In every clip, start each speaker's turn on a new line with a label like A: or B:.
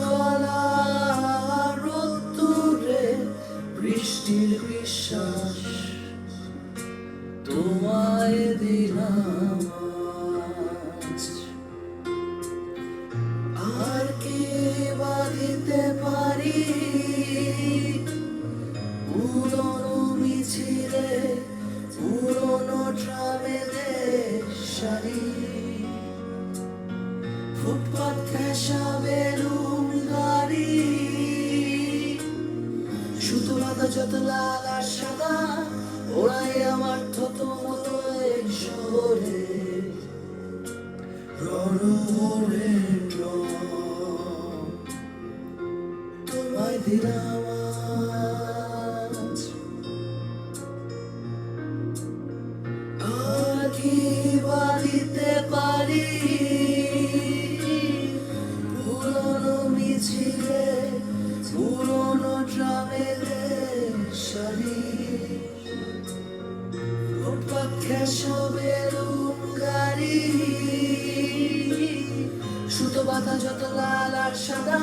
A: গলা রোদ্দুরে বৃষ্টির বিশ্বাস তোমায় দিলাম আজ। আর কি বা দিতে পারি পুরনো মিছিলে পুরনো ট্রামেদের শাড়ি, ফুটপাত ঘেঁষা বেলুন গাড়ি, সুতো বাঁধা যত লাল আর সাদা ওরাই আমার থত মতো এই শহরে রণরে তোমায় দিলাম আজ। আর কি বা দিতে পারি পুরনো মিছিলে পুরনো ট্রামেদের শাড়ি, ফুটপাত ঘেঁষা বেলুন গাড়ি, সুতো বাঁধা যত লাল আর সাদা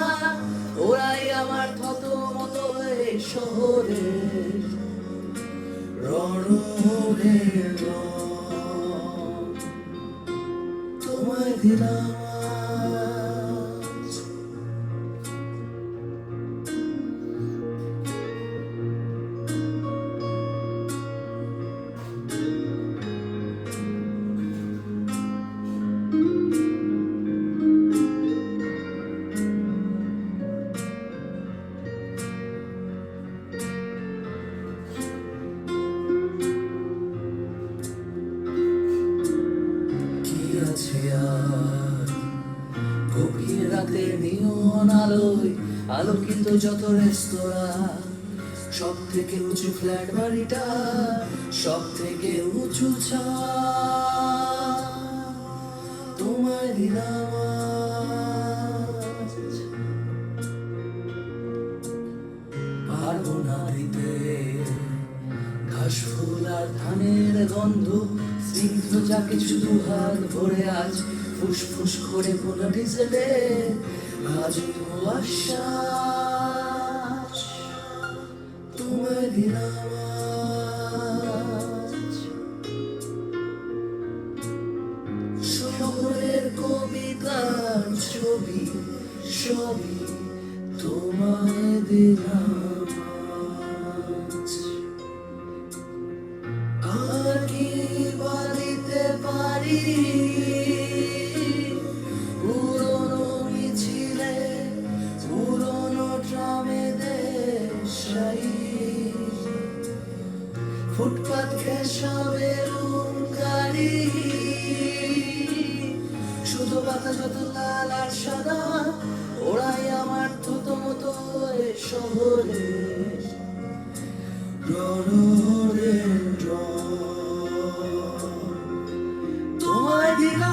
A: ওরাই আমার থত মতো এই শহরে রণরে তোমায় দিলাম আজ। গভীর রাতে নিয়ন আলোয় আলোকিত যত রেস্তোরাঁ, সব থেকে উঁচু ফ্ল্যাট বাড়িটা, সব থেকে উঁচু ছাদ তোমায় দিলাম আজ। পারবো না দিতে ঘাস ফুল আর ধানের গন্ধ, স্নিগ্ধ যা কিছু দুহাত ভরে আজ ফুসফুস করে পোনা ডিজেলে আজ আশ্বাস তোমায় দিলাম আজ। শহরের কবিতার ছবি সবই তোমায় দিলাম আজ। আর কি বা দিতে পারি পুরনো মিছিলে পুরনো ট্রামেদের শাড়ি, ফুটপাত ঘেঁষা বেলুন গাড়ি, শুধু বাতা যত লাল আর সাদা ওরাই আমার থত মতো এই শহরে রণরে তোমায় দিলাম।